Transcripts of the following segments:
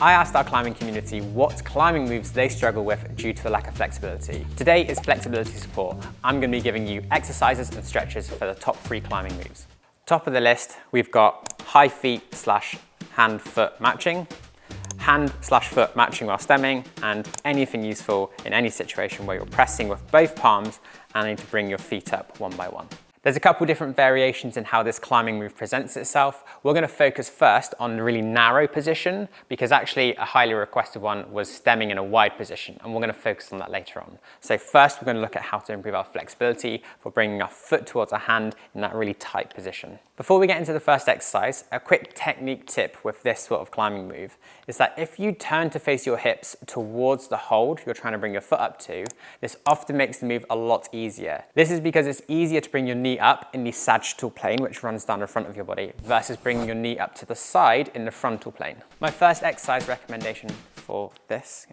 I asked our climbing community what climbing moves they struggle with due to the lack of flexibility. Today is flexibility support. I'm going to be giving you exercises and stretches for the top 3 climbing moves. Top of the list, we've got high feet / hand foot matching, hand / foot matching while stemming, and anything useful in any situation where you're pressing with both palms and need to bring your feet up one by one. There's a couple different variations in how this climbing move presents itself. We're going to focus first on the really narrow position because actually a highly requested one was stemming in a wide position, and we're going to focus on that later on. So first we're going to look at how to improve our flexibility for bringing our foot towards our hand in that really tight position. Before we get into the first exercise, a quick technique tip with this sort of climbing move is that if you turn to face your hips towards the hold you're trying to bring your foot up to, this often makes the move a lot easier. This is because it's easier to bring your knee up in the sagittal plane, which runs down the front of your body, versus bringing your knee up to the side in the frontal plane. My first exercise recommendation for this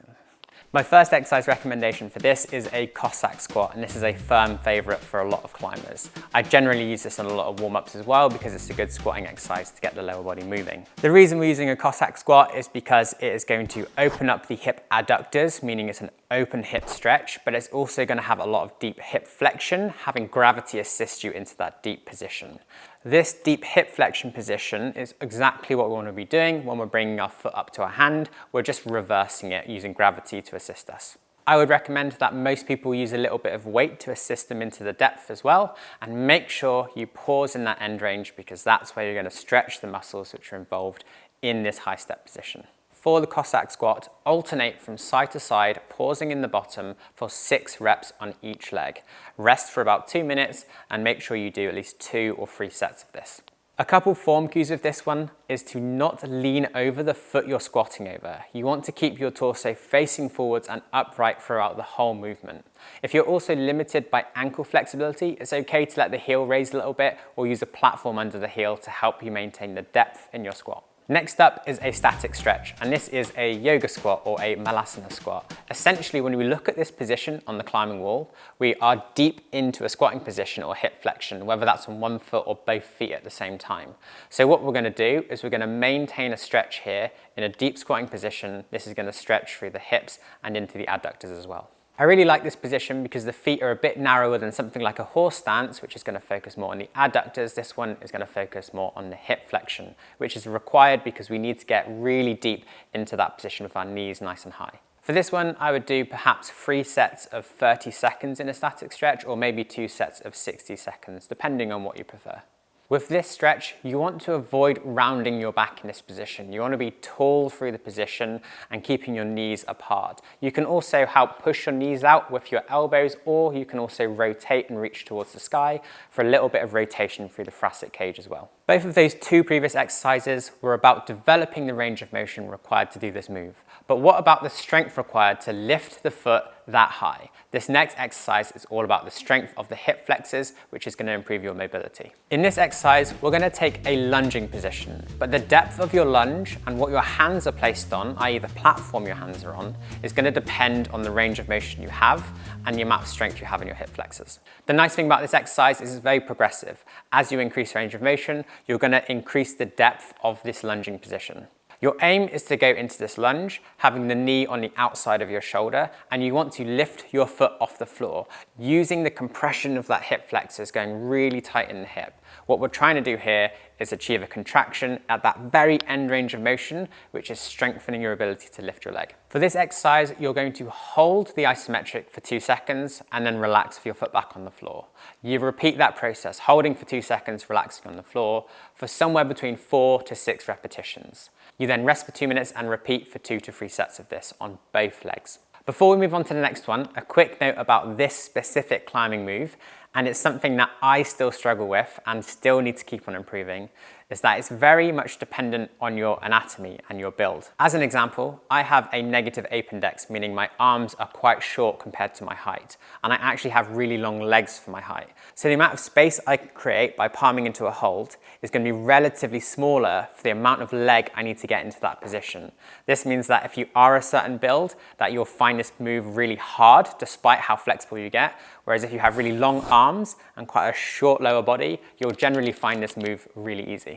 is a Kossack squat, and this is a firm favorite for a lot of climbers. I generally use this on a lot of warm-ups as well because it's a good squatting exercise to get the lower body moving. The reason we're using a Kossack squat is because it is going to open up the hip adductors, meaning it's an open hip stretch, but it's also going to have a lot of deep hip flexion, having gravity assist you into that deep position. This deep hip flexion position is exactly what we want to be doing when we're bringing our foot up to our hand. We're just reversing it using gravity to assist us. I would recommend that most people use a little bit of weight to assist them into the depth as well, and make sure you pause in that end range because that's where you're going to stretch the muscles which are involved in this high step position. For the Kossack squat, alternate from side to side, pausing in the bottom for 6 reps on each leg. Rest for about 2 minutes and make sure you do at least 2 or 3 sets of this. A couple form cues with this one is to not lean over the foot you're squatting over. You want to keep your torso facing forwards and upright throughout the whole movement. If you're also limited by ankle flexibility, it's okay to let the heel raise a little bit or use a platform under the heel to help you maintain the depth in your squat. Next up is a static stretch, and this is a yoga squat or a malasana squat. Essentially, when we look at this position on the climbing wall, we are deep into a squatting position or hip flexion, whether that's on one foot or both feet at the same time. So what we're going to do is we're going to maintain a stretch here in a deep squatting position. This is going to stretch through the hips and into the adductors as well. I really like this position because the feet are a bit narrower than something like a horse stance, which is going to focus more on the adductors. This one is going to focus more on the hip flexion, which is required because we need to get really deep into that position with our knees nice and high. For this one, I would do perhaps 3 sets of 30 seconds in a static stretch, or maybe 2 sets of 60 seconds, depending on what you prefer. With this stretch, you want to avoid rounding your back in this position. You want to be tall through the position and keeping your knees apart. You can also help push your knees out with your elbows, or you can also rotate and reach towards the sky for a little bit of rotation through the thoracic cage as well. Both of those 2 previous exercises were about developing the range of motion required to do this move. But what about the strength required to lift the foot that high? This next exercise is all about the strength of the hip flexors, which is going to improve your mobility. In this exercise, we're going to take a lunging position, but the depth of your lunge and what your hands are placed on, i.e. the platform your hands are on, is going to depend on the range of motion you have and the amount of strength you have in your hip flexors. The nice thing about this exercise is it's very progressive. As you increase range of motion, you're going to increase the depth of this lunging position. Your aim is to go into this lunge, having the knee on the outside of your shoulder, and you want to lift your foot off the floor, using the compression of that hip flexors going really tight in the hip. What we're trying to do here is achieve a contraction at that very end range of motion, which is strengthening your ability to lift your leg. For this exercise, you're going to hold the isometric for 2 seconds and then relax with your foot back on the floor. You repeat that process, holding for 2 seconds, relaxing on the floor, for somewhere between 4 to 6 repetitions. You then rest for 2 minutes and repeat for 2 to 3 sets of this on both legs. Before we move on to the next one, a quick note about this specific climbing move, and it's something that I still struggle with and still need to keep on improving, is that it's very much dependent on your anatomy and your build. As an example, I have a negative apendex, meaning my arms are quite short compared to my height, and I actually have really long legs for my height. So the amount of space I can create by palming into a hold is going to be relatively smaller for the amount of leg I need to get into that position. This means that if you are a certain build, that you'll find this move really hard despite how flexible you get, whereas if you have really long arms and quite a short lower body, you'll generally find this move really easy.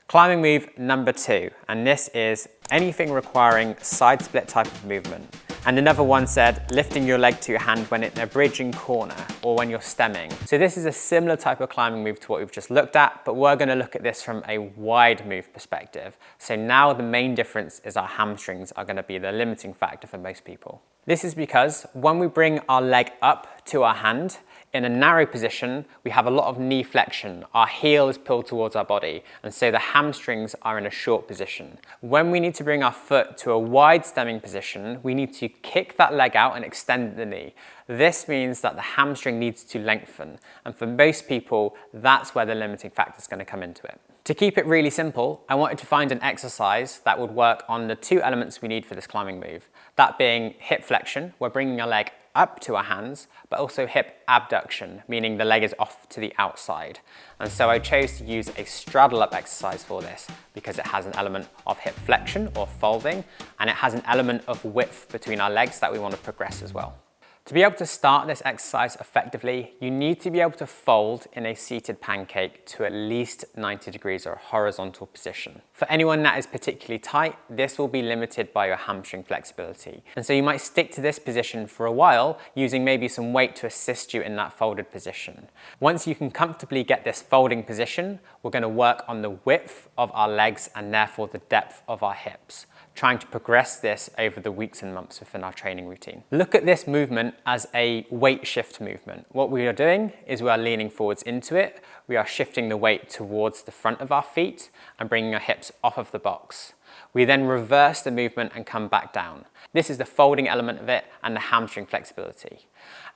Climbing move number 2, and this is anything requiring side split type of movement. And another one said, lifting your leg to your hand when in a bridging corner or when you're stemming. So this is a similar type of climbing move to what we've just looked at, but we're going to look at this from a wide move perspective. So now the main difference is our hamstrings are going to be the limiting factor for most people. This is because when we bring our leg up to our hand, in a narrow position, we have a lot of knee flexion. Our heel is pulled towards our body, and so the hamstrings are in a short position. When we need to bring our foot to a wide stemming position, we need to kick that leg out and extend the knee. This means that the hamstring needs to lengthen, and for most people, that's where the limiting factor is going to come into it. To keep it really simple, I wanted to find an exercise that would work on the 2 elements we need for this climbing move. That being hip flexion, we're bringing our leg up to our hands, but also hip abduction, meaning the leg is off to the outside. And so I chose to use a straddle up exercise for this because it has an element of hip flexion or folding, and it has an element of width between our legs that we want to progress as well. To be able to start this exercise effectively, you need to be able to fold in a seated pancake to at least 90 degrees or a horizontal position. For anyone that is particularly tight, this will be limited by your hamstring flexibility. And so you might stick to this position for a while, using maybe some weight to assist you in that folded position. Once you can comfortably get this folding position, we're going to work on the width of our legs and therefore the depth of our hips, trying to progress this over the weeks and months within our training routine. Look at this movement as a weight shift movement. What we are doing is we are leaning forwards into it. We are shifting the weight towards the front of our feet and bringing our hips off of the box. We then reverse the movement and come back down. This is the folding element of it and the hamstring flexibility.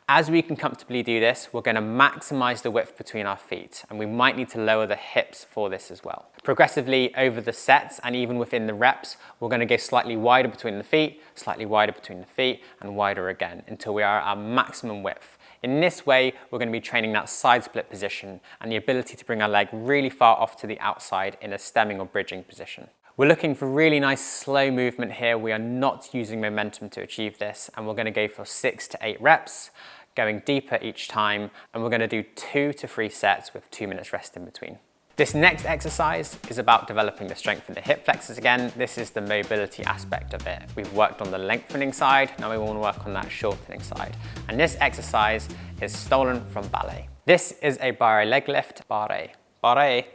As we can comfortably do this, we're going to maximize the width between our feet, and we might need to lower the hips for this as well. Progressively over the sets and even within the reps, we're going to go slightly wider between the feet, slightly wider between the feet, and wider again until we are at our maximum width. In this way, we're going to be training that side split position and the ability to bring our leg really far off to the outside in a stemming or bridging position. We're looking for really nice slow movement here. We are not using momentum to achieve this, and we're going to go for 6 to 8 reps, going deeper each time, and we're going to do 2 to 3 sets with 2 minutes rest in between. This next exercise is about developing the strength in the hip flexors again. This is the mobility aspect of it. We've worked on the lengthening side, now we want to work on that shortening side. And this exercise is stolen from ballet. This is a barre leg lift, barre,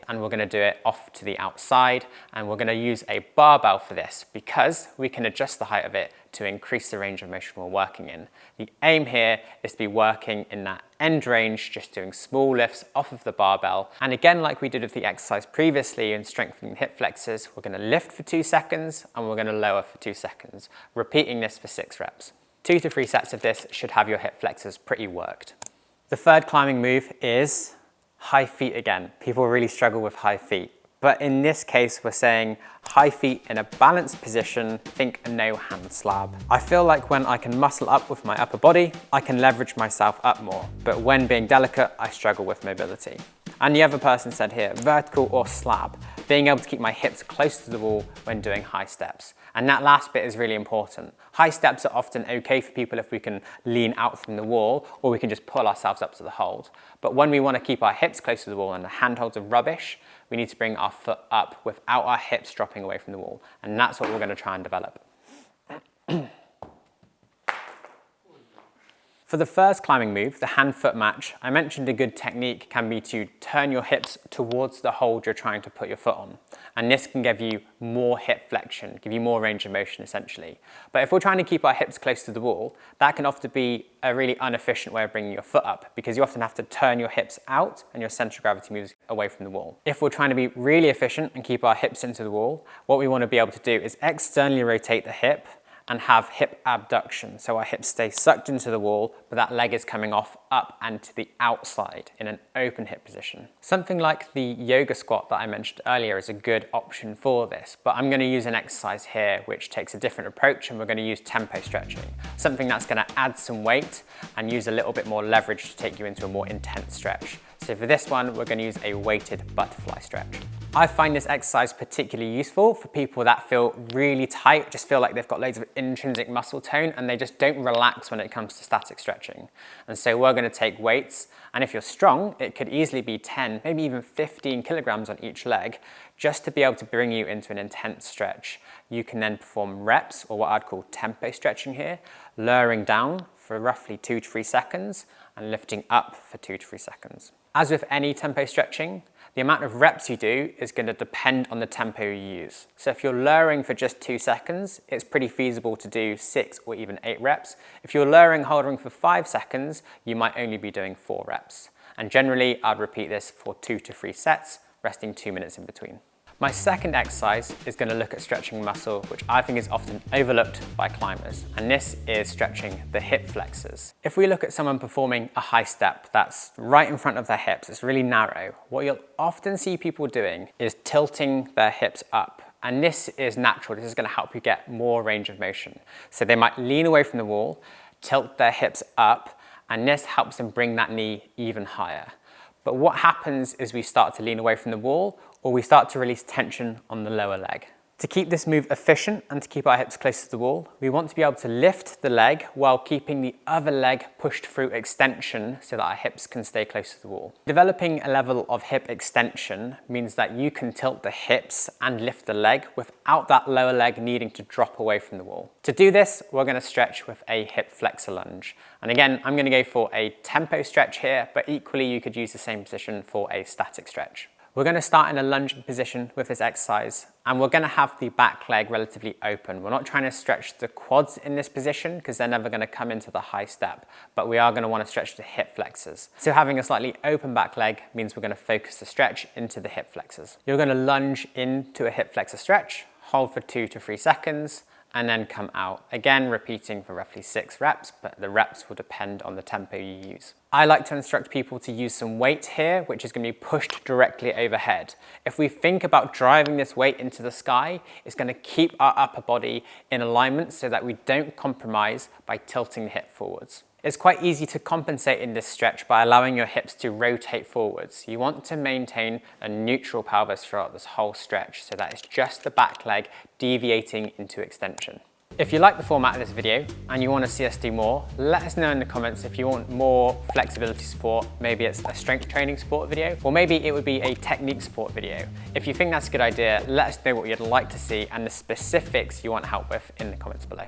and we're going to do it off to the outside, and we're going to use a barbell for this because we can adjust the height of it to increase the range of motion we're working in. The aim here is to be working in that end range, just doing small lifts off of the barbell. And again, like we did with the exercise previously in strengthening hip flexors, we're going to lift for 2 seconds and we're going to lower for 2 seconds, repeating this for 6 reps. 2 to 3 sets of this should have your hip flexors pretty worked. The third climbing move is high feet again. People really struggle with high feet. But in this case, we're saying high feet in a balanced position, think a no hand slab. I feel like when I can muscle up with my upper body, I can leverage myself up more. But when being delicate, I struggle with mobility. And the other person said here, vertical or slab, being able to keep my hips close to the wall when doing high steps. And that last bit is really important. High steps are often okay for people if we can lean out from the wall, or we can just pull ourselves up to the hold. But when we want to keep our hips close to the wall and the handholds are rubbish, we need to bring our foot up without our hips dropping away from the wall. And that's what we're going to try and develop. For the first climbing move, the hand-foot match, I mentioned a good technique can be to turn your hips towards the hold you're trying to put your foot on. And this can give you more hip flexion, give you more range of motion essentially. But if we're trying to keep our hips close to the wall, that can often be a really inefficient way of bringing your foot up because you often have to turn your hips out and your center of gravity moves away from the wall. If we're trying to be really efficient and keep our hips into the wall, what we want to be able to do is externally rotate the hip and have hip abduction. So our hips stay sucked into the wall, but that leg is coming off up and to the outside in an open hip position. Something like the yoga squat that I mentioned earlier is a good option for this, but I'm going to use an exercise here which takes a different approach, and we're going to use tempo stretching. Something that's going to add some weight and use a little bit more leverage to take you into a more intense stretch. So for this one, we're going to use a weighted butterfly stretch. I find this exercise particularly useful for people that feel really tight, just feel like they've got loads of intrinsic muscle tone and they just don't relax when it comes to static stretching. And so we're going to take weights, and if you're strong, it could easily be 10, maybe even 15 kilograms on each leg, just to be able to bring you into an intense stretch. You can then perform reps, or what I'd call tempo stretching here, lowering down for roughly 2 to 3 seconds and lifting up for 2 to 3 seconds. As with any tempo stretching, the amount of reps you do is going to depend on the tempo you use. So if you're lowering for just 2 seconds, it's pretty feasible to do 6 or even 8 reps. If you're lowering, holding for 5 seconds, you might only be doing 4 reps. And generally, I'd repeat this for 2 to 3 sets, resting 2 minutes in between. My second exercise is going to look at stretching muscle, which I think is often overlooked by climbers, and this is stretching the hip flexors. If we look at someone performing a high step that's right in front of their hips, it's really narrow, what you'll often see people doing is tilting their hips up. And this is natural, this is going to help you get more range of motion. So they might lean away from the wall, tilt their hips up, and this helps them bring that knee even higher. But what happens is we start to lean away from the wall, or we start to release tension on the lower leg. To keep this move efficient and to keep our hips close to the wall, we want to be able to lift the leg while keeping the other leg pushed through extension so that our hips can stay close to the wall. Developing a level of hip extension means that you can tilt the hips and lift the leg without that lower leg needing to drop away from the wall. To do this, we're going to stretch with a hip flexor lunge. And again, I'm going to go for a tempo stretch here, but equally you could use the same position for a static stretch. We're going to start in a lunging position with this exercise, and we're going to have the back leg relatively open. We're not trying to stretch the quads in this position because they're never going to come into the high step, but we are going to want to stretch the hip flexors. So having a slightly open back leg means we're going to focus the stretch into the hip flexors. You're going to lunge into a hip flexor stretch, hold for 2 to 3 seconds, and then come out. Again, repeating for roughly 6 reps, but the reps will depend on the tempo you use. I like to instruct people to use some weight here, which is going to be pushed directly overhead. If we think about driving this weight into the sky, it's going to keep our upper body in alignment so that we don't compromise by tilting the hip forwards. It's quite easy to compensate in this stretch by allowing your hips to rotate forwards. You want to maintain a neutral pelvis throughout this whole stretch so that it's just the back leg deviating into extension. If you like the format of this video and you want to see us do more, let us know in the comments if you want more flexibility support. Maybe it's a strength training support video, or maybe it would be a technique support video. If you think that's a good idea, let us know what you'd like to see and the specifics you want help with in the comments below.